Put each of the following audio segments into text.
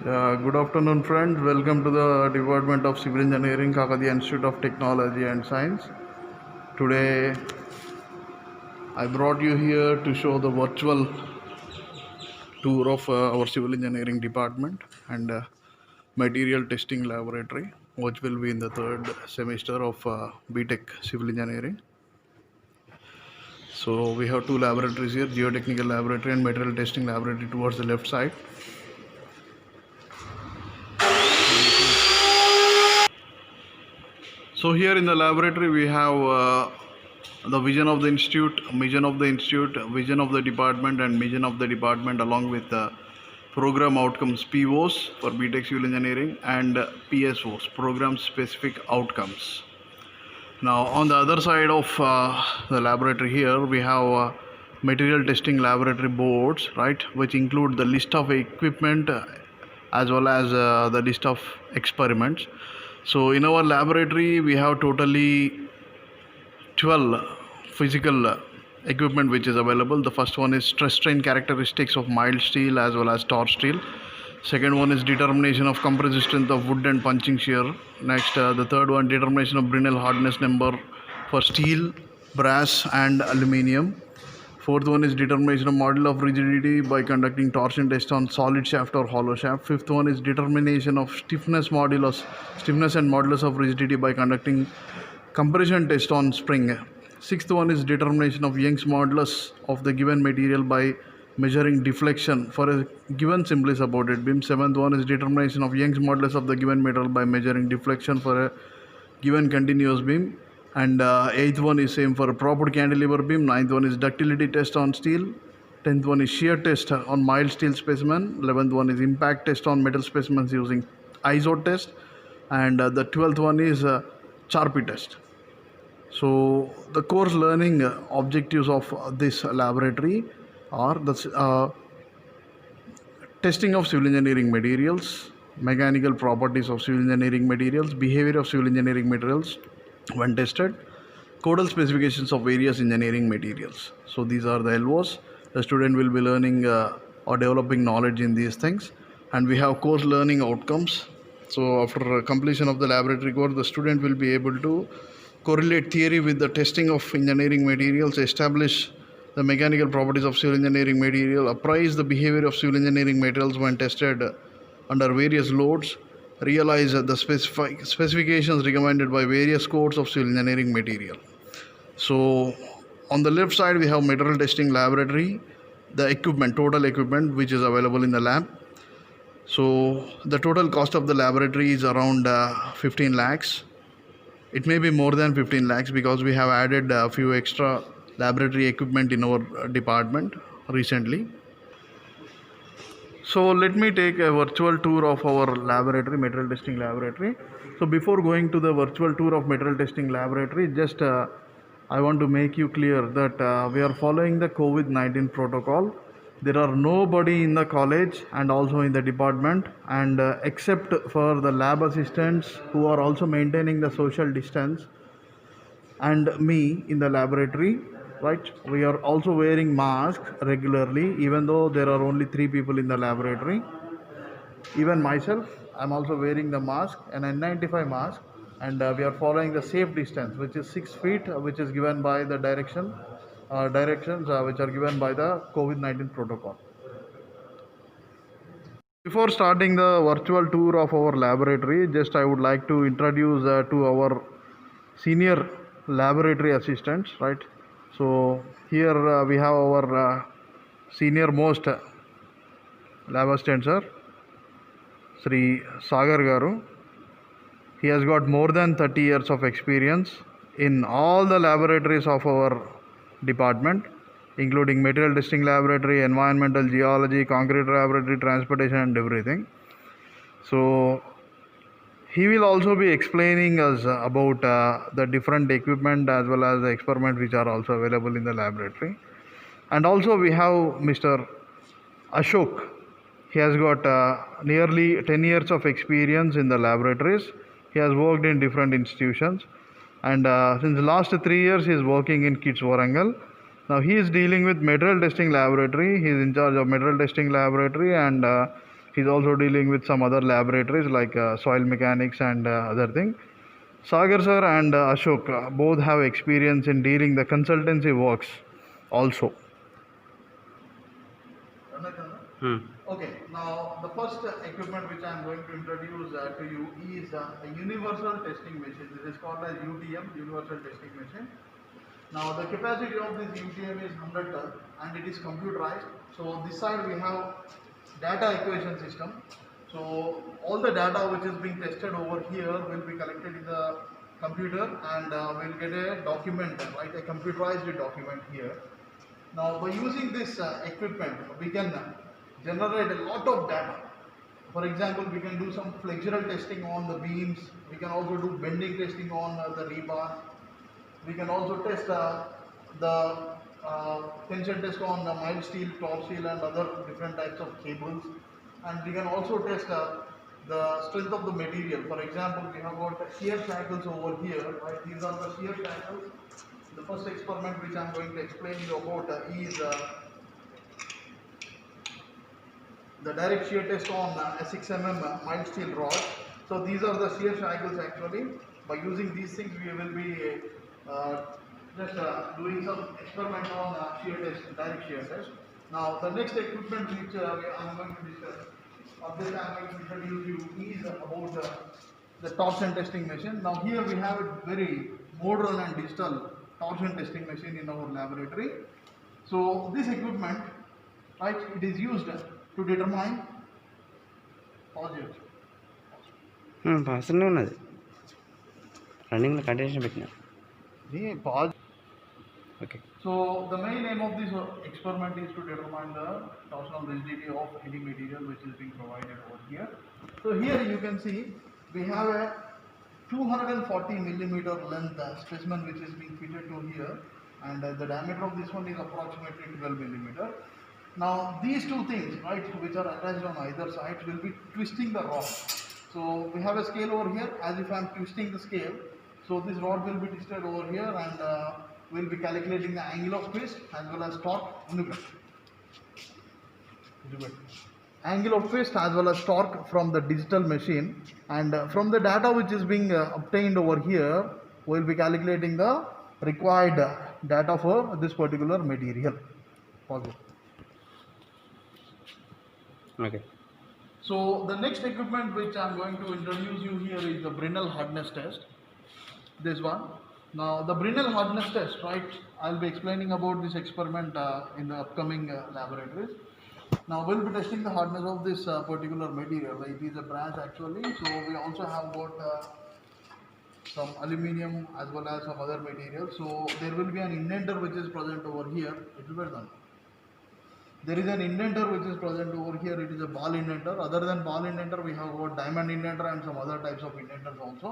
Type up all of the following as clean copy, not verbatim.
Good afternoon, friends. Welcome to the Department of Civil Engineering, Kakadiya Institute of Technology and Science. Today, I brought you here to show the virtual tour of our Civil Engineering Department and Material Testing Laboratory, which will be in the third semester of BTech Civil Engineering. So, we have two laboratories here, Geotechnical Laboratory and Material Testing Laboratory towards the left side. So here in the laboratory we have the vision of the institute, mission of the institute, vision of the department and mission of the department along with program outcomes POs for BTech Civil Engineering and PSOs, program specific outcomes. Now on the other side of the laboratory here we have material testing laboratory boards, right, which include the list of equipment as well as the list of experiments. So in our laboratory we have totally 12 physical equipment which is available. The first one is stress strain characteristics of mild steel as well as torch steel. Second one is determination of compressive strength of wood and punching shear. Next, the third one, determination of Brinell hardness number for steel, brass and aluminium. Fourth one is determination of model of rigidity by conducting torsion test on solid shaft or hollow shaft. Fifth one is determination of stiffness and modulus of rigidity by conducting compression test on spring. Sixth one is determination of Young's modulus of the given material by measuring deflection for a given simply supported beam. Seventh one is determination of Young's modulus of the given material by measuring deflection for a given continuous beam. And eighth one is same for a proper cantilever beam. Ninth one is ductility test on steel. 10th one is shear test on mild steel specimen. 11th one is impact test on metal specimens using ISO test. And the 12th one is Charpy test. So the course learning objectives of this laboratory are the testing of civil engineering materials, mechanical properties of civil engineering materials, behavior of civil engineering materials when tested, codal specifications of various engineering materials. So these are the LOs. The student will be learning or developing knowledge in these things. And we have course learning outcomes. So after completion of the laboratory course, the student will be able to correlate theory with the testing of engineering materials, establish the mechanical properties of civil engineering material, appraise the behavior of civil engineering materials when tested under various loads, realize the specifications recommended by various codes of civil engineering material. So on the left side we have material testing laboratory, the equipment, total equipment which is available in the lab. So the total cost of the laboratory is around 15 lakhs. It may be more than 15 lakhs because we have added a few extra laboratory equipment in our department recently. So let me take a virtual tour of our laboratory, material testing laboratory. So before going to the virtual tour of material testing laboratory, just I want to make you clear that we are following the COVID-19 protocol. There are nobody in the college and also in the department, and except for the lab assistants who are also maintaining the social distance and me in the laboratory, right? We are also wearing masks regularly, even though there are only 3 people in the laboratory. Even myself, I'm also wearing the mask, an N95 mask, and we are following the safe distance, which is 6 feet, which is given by the directions which are given by the COVID-19 protocol. Before starting the virtual tour of our laboratory, just I would like to introduce to our senior laboratory assistants, right? So here we have our senior most lab assistant, sir, Sri Sagar Garu. He has got more than 30 years of experience in all the laboratories of our department, including material testing laboratory, environmental geology, concrete laboratory, transportation and everything. So he will also be explaining us about the different equipment as well as the experiments which are also available in the laboratory. And also we have Mr. Ashok. He has got nearly 10 years of experience in the laboratories. He has worked in different institutions, and since the last 3 years he is working in KITS Warangal. Now he is dealing with material testing laboratory. He is in charge of material testing laboratory, and He's also dealing with some other laboratories like soil mechanics and other thing. Sagar sir and Ashok both have experience in dealing the consultancy works also. Okay, now the first equipment which I am going to introduce to you is a universal testing machine. This is called as UTM, Universal Testing Machine. Now the capacity of this UTM is 100 ton and it is computerized. So this side we have data equation system. So all the data which is being tested over here will be collected in the computer and we'll get a document, right, a computerized document here. Now by using this equipment we can generate a lot of data. For example, we can do some flexural testing on the beams, we can also do bending testing on the rebar. We can also test the tension test on mild steel, torch steel and other different types of cables. And we can also test the strength of the material. For example, we have got shear shackles over here, right? These are the shear shackles. The first experiment which I am going to explain you about is the direct shear test on a 6 mm mild steel rod. So these are the shear shackles actually. By using these things we will be just doing some experiment on shear test, direct shear test. Now the next equipment which I am going to discuss, of this I am going to introduce you is about the torsion testing machine. Now here we have a very modern and digital torsion testing machine in our laboratory. So this equipment, right, it is used to determine positive. పాస్నే ఉన్నది రన్నింగ్లో continuation పెట్టిన okay. So the main aim of this experiment is to determine the torsional rigidity of any material which is being provided over here. So here you can see we have a 240 millimeter length specimen which is being fitted to here, and the diameter of this one is approximately 12 millimeter. Now these two things, right, which are attached on either side will be twisting the rod. So we have a scale over here, as if I am twisting the scale. So this rod will be twisted over here and we'll be calculating the angle of twist as well as torque. Angle of twist as well as torque from the digital machine, and from the data which is being obtained over here we'll be calculating the required data for this particular material. Okay. So the next equipment which I'm going to introduce you here is the Brinell hardness test. This one. Now the Brinell hardness test, right, I'll be explaining about this experiment in the upcoming laboratories. Now we'll be testing the hardness of this particular material. It is a branch actually, so we also have got some aluminium as well as some other materials. So there will be an indenter which is present over here. It will be done. There is an indenter which is present over here. It is a ball indenter. Other than ball indenter, we have got diamond indenter and some other types of indenters also.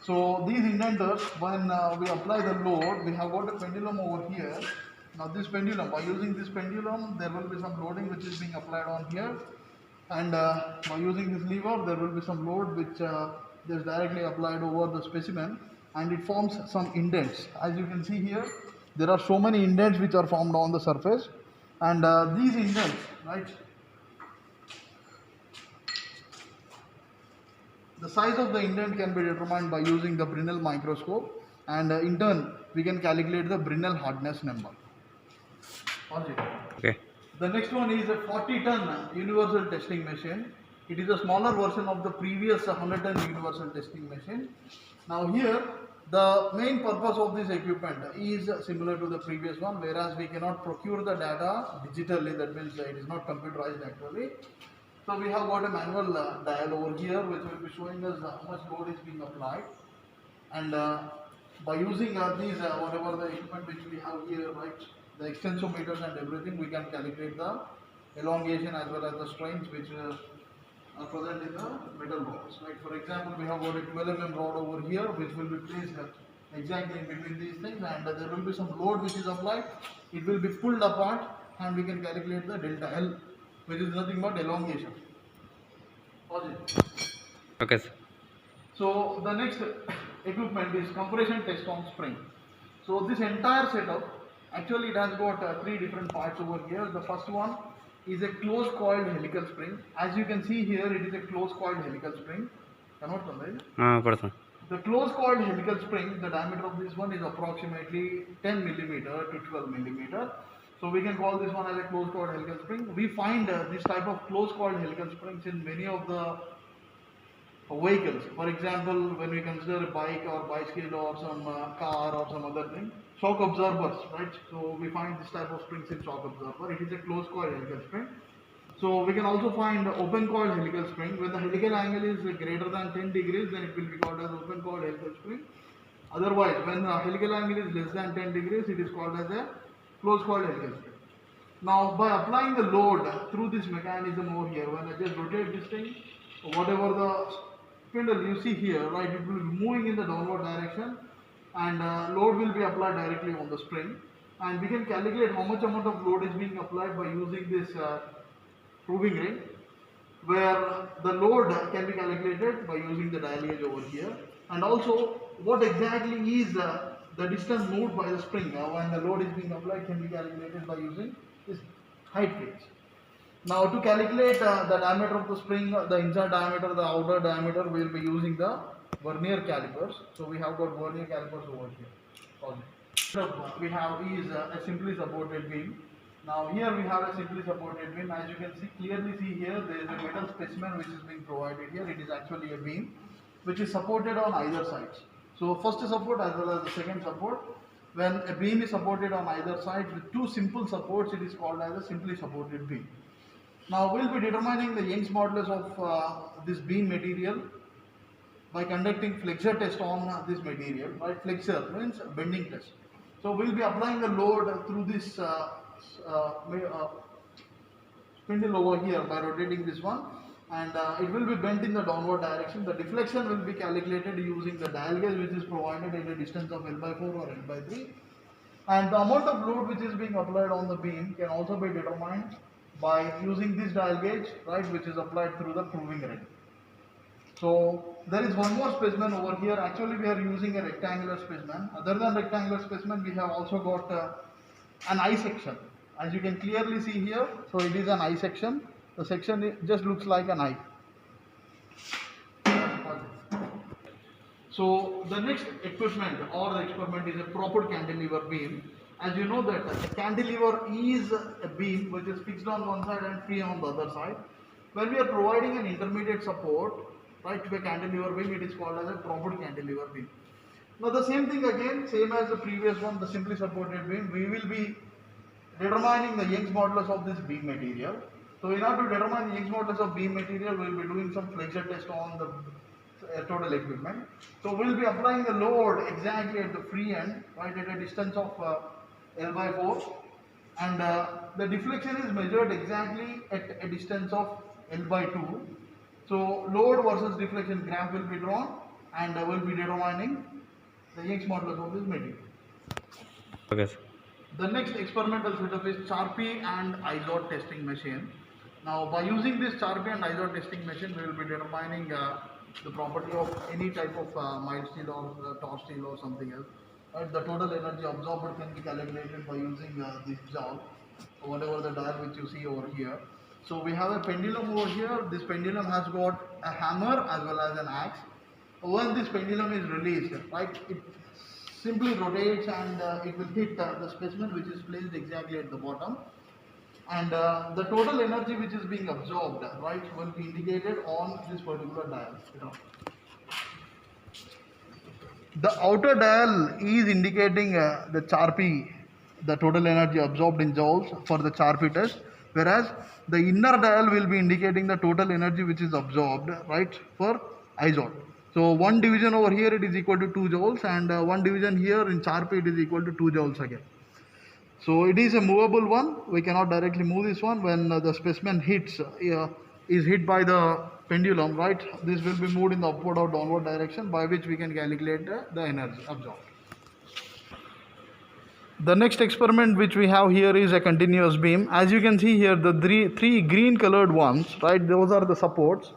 So these indenters, when we apply the load, we have got a pendulum over here. Now this pendulum, by using this pendulum, there will be some loading which is being applied on here, and by using this lever, there will be some load which is directly applied over the specimen, and it forms some indents. As you can see here, there are so many indents which are formed on the surface, and these indents, right, the size of the indent can be determined by using the Brinell microscope, and in turn we can calculate the Brinell hardness number. Okay. The next one is a 40-ton universal testing machine. It is a smaller version of the previous 100-ton universal testing machine. Now here, the main purpose of this equipment is similar to the previous one, whereas we cannot procure the data digitally, that means it is not computerized actually. So we have got a manual dial over here which will be showing us how much load is being applied, and by using these whatever the equipment which we have here, right, the extensometers and everything, we can calculate the elongation as well as the strains which are present in the metal rods. Right? For example, we have got a 12 mm rod over here which will be placed exactly in between these things, and there will be some load which is applied. It will be pulled apart and we can calculate the delta L, which is nothing but elongation. Okay, sir. So the next equipment is compression test on spring. So this entire setup, actually it has got three different parts over here. The first one is a closed coiled helical spring. As you can see here, it is a closed coiled helical spring. Cannot convey. కొడతాం. The closed coiled helical spring, the diameter of this one is approximately 10 millimeter to 12 millimeter. So we can call this one as a closed coiled helical spring. We find this type of closed coiled helical springs in many of the vehicles. For example, when we consider a bike or bicycle or some car or some other thing, shock absorbers, right? So we find this type of springs in shock absorber. It is a closed coil helical spring. So we can also find open coil helical spring. When the helical angle is greater than 10 degrees, then it will be called as open coil helical spring. Otherwise, when the helical angle is less than 10 degrees, it is called as a closed coil helical spring. Now, by applying the load through this mechanism over here, when I just rotate this thing, whatever the spindle you see here, right, it will be moving in the downward direction, and load will be applied directly on the spring. And we can calculate how much amount of load is being applied by using this proving ring, where the load can be calculated by using the dial gauge over here, and also what exactly is the distance moved by the spring when the load is being applied can be calculated by using this height gauge. Now, to calculate the diameter of the spring, the inside diameter, the outer diameter, we will be using the vernier calipers. So we have got vernier calipers over here. We have is a simply supported beam. Now here we have a simply supported beam. As you can clearly see here, there is a metal specimen which is being provided here. It is actually a beam which is supported on either sides. So first support as well as the second support. When a beam is supported on either side with two simple supports, it is called as a simply supported beam. Now we'll be determining the Young's modulus of this beam material by conducting flexure test on this material. Right, flexure means bending test. So we'll be applying the load through this spindle over here by rotating this one, and it will be bent in the downward direction. The deflection will be calculated using the dial gauge which is provided at a distance of L by 4 or L by 3, and the amount of load which is being applied on the beam can also be determined by using this dial gauge, right, which is applied through the proving ring. So there is one more specimen over here. Actually we are using a rectangular specimen. Other than rectangular specimen, we have also got an eye section. As you can clearly see here, so it is an eye section. The section just looks like an eye. So the next equipment or the experiment is a proper cantilever beam. As you know that a cantilever is a beam which is fixed on one side and free on the other side. When we are providing an intermediate support, right, to a cantilever beam, it is called as a proper cantilever beam. Now the same thing again, same as the previous one, the simply supported beam, we will be determining the Young's modulus of this beam material. So in order to determine the Young's modulus of beam material, we will be doing some flexure test on the total equipment. So we will be applying the load exactly at the free end, right, at a distance of L by 4, and the deflection is measured exactly at a distance of L by 2. So load versus deflection graph will be drawn, and we'll be determining the Young's modulus of this material. Okay, sir. The next experimental setup is Charpy and IZOD testing machine. Now by using this Charpy and IZOD testing machine, we will be determining the property of any type of mild steel or torch steel or something else. Right? The total energy absorbed can be calculated by using this joule, whatever the dial which you see over here. So we have a pendulum over here. This pendulum has got a hammer as well as an axe. When this pendulum is released, right, it simply rotates and it will hit the specimen which is placed exactly at the bottom, and the total energy which is being absorbed, right, will be indicated on this particular dial. The outer dial is indicating the Charpy, the total energy absorbed in joules for the Charpy test, whereas the inner dial will be indicating the total energy which is absorbed, right, for IZOD. So one division over here, it is equal to 2 joules, and one division here in Charpy, it is equal to 2 joules again. So it is a movable one. We cannot directly move this one. When the specimen is hit by the pendulum, right, this will be moved in the upward or downward direction, by which we can calculate the energy absorbed. The next experiment which we have here is a continuous beam. As you can see here, the three green colored ones, right, those are the supports.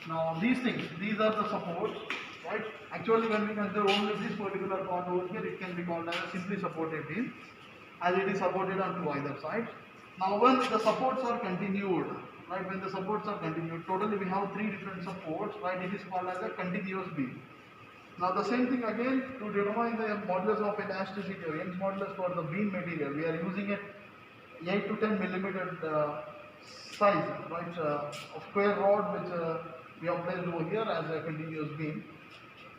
Now these are the supports, right. Actually when we consider only this particular part over here, it can be called as a simply supported beam, as it is supported on two either sides. Now when the supports are continued, right, when the supports are continued, totally we have three different supports, right, it is called as a continuous beam. Now the same thing again, to determine the modulus of elasticity or Young's modulus for the beam material, we are using a 8 to 10 millimeter size, right, of square rod which we have placed over here as a continuous beam.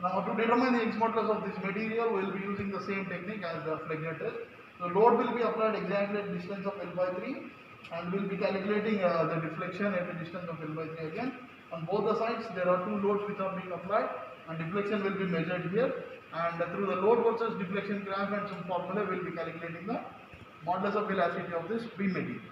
Now to determine the Young's modulus of this material, we will be using the same technique as the Flegner test. The load will be applied exactly at distance of L by 3 and we will be calculating the deflection at the distance of L by 3 again. On both the sides there are two loads which are being applied and deflection will be measured here, and through the load versus deflection graph and some formula we will be calculating the modulus of elasticity of this beam material.